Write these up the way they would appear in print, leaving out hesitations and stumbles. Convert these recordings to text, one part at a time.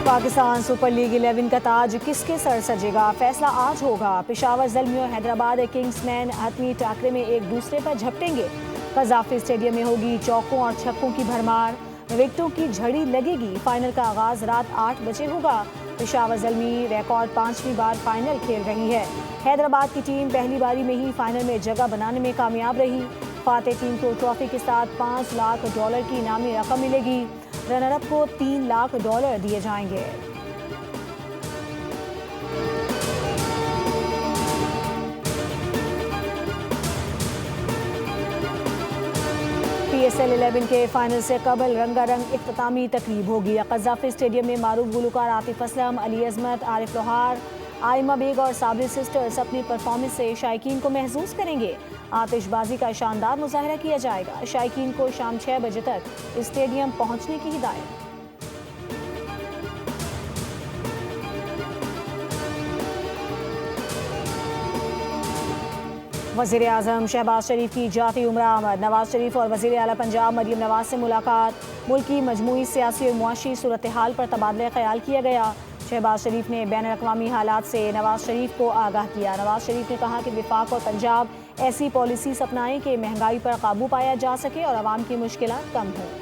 Pakistan super league 11 کا تاج کس کے سر سجے گا؟ فیصلہ آج ہوگا۔ پشاور زلمی اور حیدرآباد کنگز مین حتمی ٹاکرے میں ایک دوسرے پر جھپٹیں گے۔ قذافی اسٹیڈیم میں ہوگی چوکوں اور چھکوں کی بھرمار، وکٹوں کی جھڑی لگے گی۔ فائنل کا آغاز رات 8 بجے ہوگا۔ پشاور زلمی ریکارڈ 5ویں بار فائنل کھیل رہی ہے۔ حیدرآباد کی ٹیم پہلی باری میں ہی فائنل میں جگہ بنانے میں کامیاب رہی۔ فاتح ٹیم کو ٹرافی کے ساتھ $5 لاکھ کی انعامی رقم ملے گی۔ رنر اپ کو $3 لاکھ دیے جائیں گے۔ PSL 11 کے فائنل سے قبل رنگا رنگ اختتامی تقریب ہوگی۔ قذافی اسٹیڈیم میں معروف گلوکار عاطف اسلم، علی عظمت، عارف لوہار، آئمہ بیگ اور صابری سسٹرز اپنی پرفارمنس سے شائقین کو محظوظ کریں گے۔ آتش بازی کا شاندار مظاہرہ کیا جائے گا۔ شائقین کو شام 6 بجے تک اسٹیڈیم پہنچنے کی ہدایت۔ وزیر اعظم شہباز شریف کی جاتی عمرہ آمد۔ نواز شریف اور وزیر اعلیٰ پنجاب مریم نواز سے ملاقات۔ ملک کی مجموعی سیاسی اور معاشی صورتحال پر تبادلہ خیال کیا گیا۔ شہباز شریف نے بین الاقوامی حالات سے نواز شریف کو آگاہ کیا۔ نواز شریف نے کہا کہ وفاق اور پنجاب ایسی پالیسیز اپنائیں کہ مہنگائی پر قابو پایا جا سکے اور عوام کی مشکلات کم ہوں۔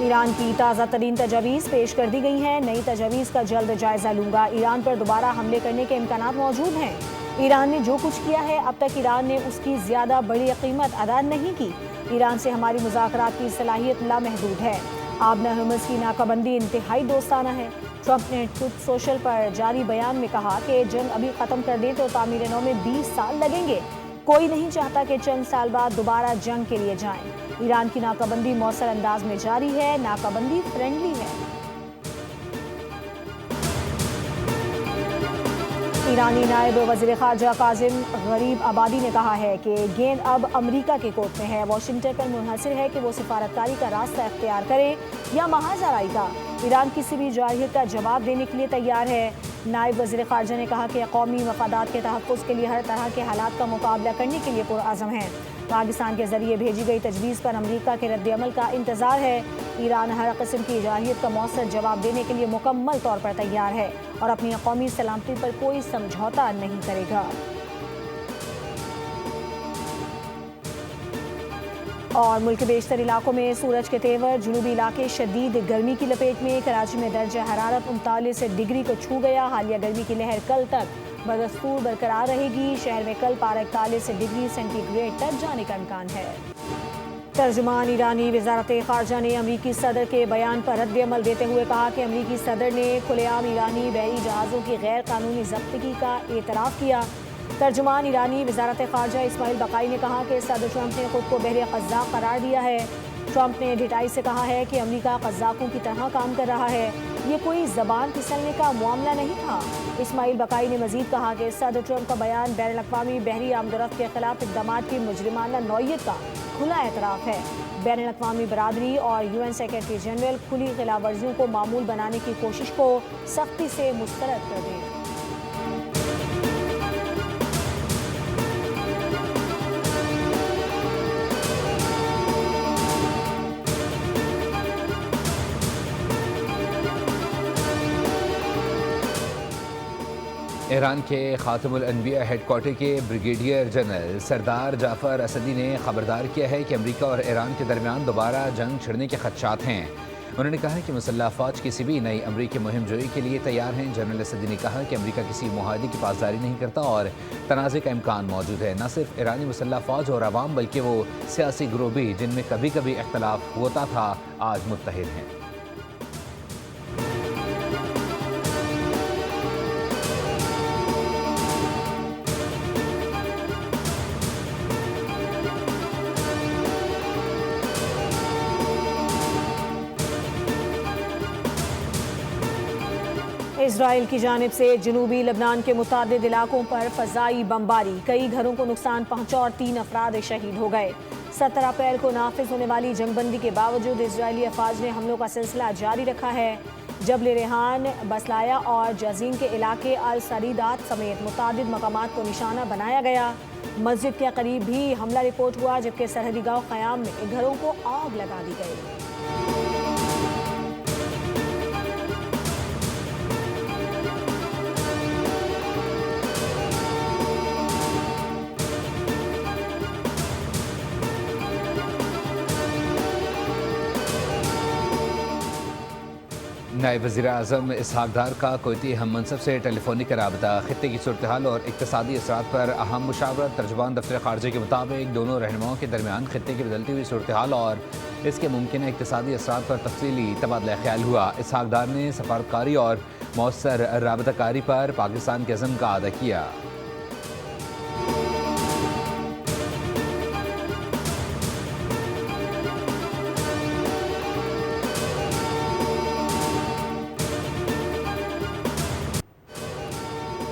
ایران کی تازہ ترین تجاویز پیش کر دی گئی ہیں۔ نئی تجاویز کا جلد جائزہ لوں گا۔ ایران پر دوبارہ حملے کرنے کے امکانات موجود ہیں۔ ایران نے جو کچھ کیا ہے اب تک ایران نے اس کی زیادہ بڑی قیمت ادا نہیں کی۔ ایران سے ہماری مذاکرات کی صلاحیت لامحدود ہے۔ آبنہ ہرمز کی ناکہ بندی انتہائی دوستانہ ہے۔ ٹرمپ نے ٹروتھ سوشل پر جاری بیان میں کہا کہ جنگ ابھی ختم کر دیں تو تعمیر نو میں 20 سال لگیں گے۔ کوئی نہیں چاہتا کہ چند سال بعد دوبارہ جنگ کے لیے جائیں۔ ایران کی ناکہ بندی مؤثر انداز میں جاری ہے۔ ناکہ بندی فرینڈلی ہے۔ ایرانی نائب وزیر خارجہ کاظم غریب آبادی نے کہا ہے کہ گیند اب امریکہ کے کورٹ میں ہے۔ واشنگٹن پر منحصر ہے کہ وہ سفارتکاری کا راستہ اختیار کرے یا محاذ آرائی کا۔ ایران کسی بھی جارحیت کا جواب دینے کے لیے تیار ہے۔ نائب وزیر خارجہ نے کہا کہ قومی مفادات کے تحفظ کے لیے ہر طرح کے حالات کا مقابلہ کرنے کے لیے پرعزم ہیں۔ پاکستان کے ذریعے بھیجی گئی تجویز پر امریکہ کے رد عمل کا انتظار ہے۔ ایران ہر قسم کی جارحیت کا مؤثر جواب دینے کے لیے مکمل طور پر تیار ہے اور اپنی قومی سلامتی پر کوئی سمجھوتا نہیں کرے گا۔ اور ملک کے بیشتر علاقوں میں سورج کے تیور۔ جنوبی علاقے شدید گرمی کی لپیٹ میں۔ کراچی میں درجہ حرارت 39 ڈگری کو چھو گیا۔ حالیہ گرمی کی لہر کل تک بدستور برقرار رہے گی۔ شہر میں کل پارہ 41 ڈگری سینٹی گریڈ تک جانے کا امکان ہے۔ ترجمان ایرانی وزارت خارجہ نے امریکی صدر کے بیان پر رد عمل دیتے ہوئے کہا کہ امریکی صدر نے کھلے عام ایرانی بحری جہازوں کی غیر قانونی ضبطگی کا اعتراف کیا۔ ترجمان ایرانی وزارت خارجہ اسماعیل بقائی نے کہا کہ صدر ٹرمپ نے خود کو بحر قزاق قرار دیا ہے۔ ٹرمپ نے ڈھٹائی سے کہا ہے کہ امریکہ قزاقوں کی طرح کام کر رہا ہے۔ یہ کوئی زبان پھسلنے کا معاملہ نہیں تھا۔ اسماعیل بقائی نے مزید کہا کہ صدر ٹرمپ کا بیان بین الاقوامی بحری آمد و رفت کے خلاف اقدامات کی مجرمانہ نوعیت کا کھلا اعتراف ہے۔ بین الاقوامی برادری اور UN سیکرٹری جنرل کھلی خلاف ورزیوں کو معمول بنانے کی کوشش کو سختی سے مسترد کر دیں۔ ایران کے خاتم الانبیاء ہیڈ کوارٹر کے بریگیڈیئر جنرل سردار جعفر اسدی نے خبردار کیا ہے کہ امریکہ اور ایران کے درمیان دوبارہ جنگ چھڑنے کے خدشات ہیں۔ انہوں نے کہا کہ مسلح افواج کسی بھی نئی امریکی مہم جوئی کے لیے تیار ہیں۔ جنرل اسدی نے کہا کہ امریکہ کسی معاہدے کی پاسداری نہیں کرتا اور تنازع کا امکان موجود ہے۔ نہ صرف ایرانی مسلح افواج اور عوام بلکہ وہ سیاسی گروہ بھی جن میں کبھی کبھی اختلاف ہوتا تھا آج متحد ہیں۔ اسرائیل کی جانب سے جنوبی لبنان کے متعدد علاقوں پر فضائی بمباری۔ کئی گھروں کو نقصان پہنچا اور 3 افراد شہید ہو گئے۔ 17 اپریل کو نافذ ہونے والی جنگ بندی کے باوجود اسرائیلی افواج نے حملوں کا سلسلہ جاری رکھا ہے۔ جبل ریحان، بسلایا اور جازین کے علاقے السریدات سمیت متعدد مقامات کو نشانہ بنایا گیا۔ مسجد کے قریب بھی حملہ رپورٹ ہوا، جبکہ سرحدی گاؤں خیام میں گھروں کو آگ لگا دی گئی۔ نائب وزیر اعظم اسحاق ڈار کا کویتی ہم منصب سے ٹیلی فونک رابطہ، خطے کی صورتحال اور اقتصادی اثرات پر اہم مشاورت۔ ترجمان دفتر خارجہ کے مطابق دونوں رہنماؤں کے درمیان خطے کی بدلتی ہوئی صورتحال اور اس کے ممکنہ اقتصادی اثرات پر تفصیلی تبادلہ خیال ہوا۔ اسحاق ڈار نے سفارتکاری اور مؤثر رابطہ کاری پر پاکستان کے عزم کا اعادہ کیا۔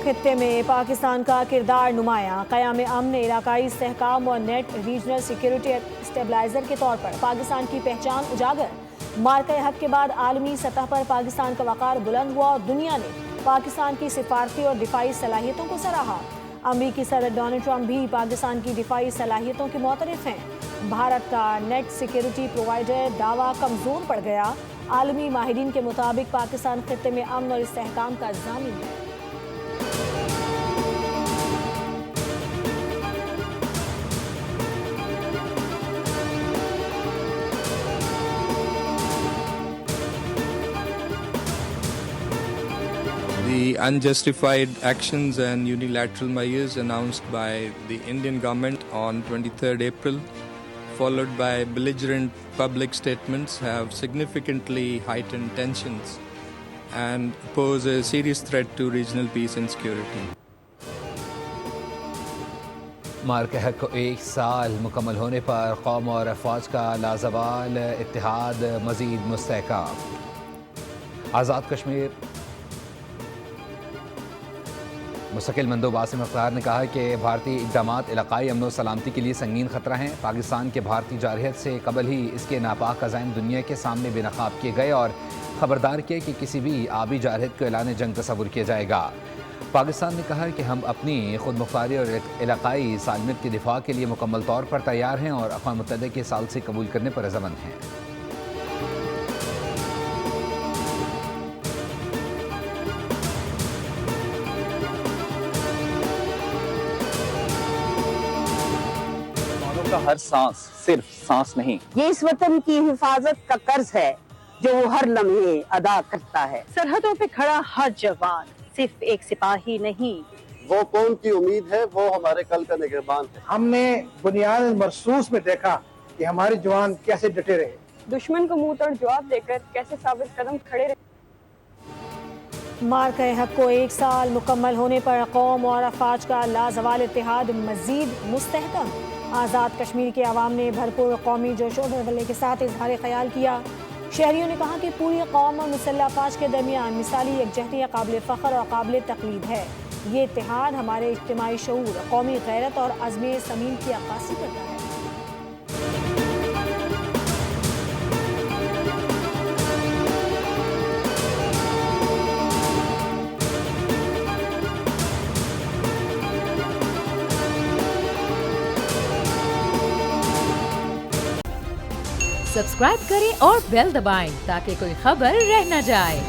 خطے میں پاکستان کا کردار نمایاں، قیام امن، علاقائی استحکام اور نیٹ ریجنل سیکیورٹی اسٹیبلائزر کے طور پر پاکستان کی پہچان اجاگر۔ مارکہ حق کے بعد عالمی سطح پر پاکستان کا وقار بلند ہوا اور دنیا نے پاکستان کی سفارتی اور دفاعی صلاحیتوں کو سراہا۔ امریکی صدر ڈونلڈ ٹرمپ بھی پاکستان کی دفاعی صلاحیتوں کے معترف ہیں۔ بھارت کا نیٹ سیکیورٹی پرووائیڈر دعویٰ کمزور پڑ گیا۔ عالمی ماہرین کے مطابق پاکستان خطے میں امن اور استحکام کا ضامن ہے۔ The unjustified actions and unilateral measures announced by the Indian government on 23rd April, followed by belligerent public statements, have significantly heightened tensions and pose a serious threat to regional peace and security. مارکہ حق کو 1 سال مکمل ہونے پر قوم اور افواج کا لازوال اتحاد مزید مستحکم۔ آزاد کشمیر مستقل مندوب عاصم اختار نے کہا کہ بھارتی اقدامات علاقائی امن و سلامتی کے لیے سنگین خطرہ ہیں۔ پاکستان کے بھارتی جارحیت سے قبل ہی اس کے ناپاک عزائم دنیا کے سامنے بے نقاب کیے گئے اور خبردار کیا کہ کسی بھی آبی جارحیت کو اعلان جنگ تصور کیا جائے گا۔ پاکستان نے کہا کہ ہم اپنی خود مختاری اور علاقائی سالمیت کے دفاع کے لیے مکمل طور پر تیار ہیں اور اقوام متحدہ کے ثالثی قبول کرنے پر رضامند ہیں۔ ہر سانس صرف سانس نہیں، یہ اس وطن کی حفاظت کا قرض ہے جو وہ ہر لمحے ادا کرتا ہے۔ سرحدوں پہ کھڑا ہر جوان صرف ایک سپاہی نہیں، وہ قوم کی امید ہے، وہ ہمارے کل کا نگہبان ہے۔ ہم نے بنیاد مرصوص میں دیکھا کہ ہمارے جوان کیسے ڈٹے رہے، دشمن کو منہ توڑ جواب دے کر کیسے ثابت قدم کھڑے رہے۔ مارکہ حق کو 1 سال مکمل ہونے پر قوم اور افواج کا لازوال اتحاد مزید مستحکم۔ آزاد کشمیر کے عوام نے بھرپور قومی جوش و ولولے کے ساتھ اظہار خیال کیا۔ شہریوں نے کہا کہ پوری قوم اور مسلح افواج کے درمیان مثالی یکجہتی قابل فخر اور قابل تقلید ہے۔ یہ اتحاد ہمارے اجتماعی شعور، قومی غیرت اور عزم صمیم کی عکاسی کرتا ہے۔ سبسکرائب کریں اور بیل دبائیں تاکہ کوئی خبر رہ نہ جائے۔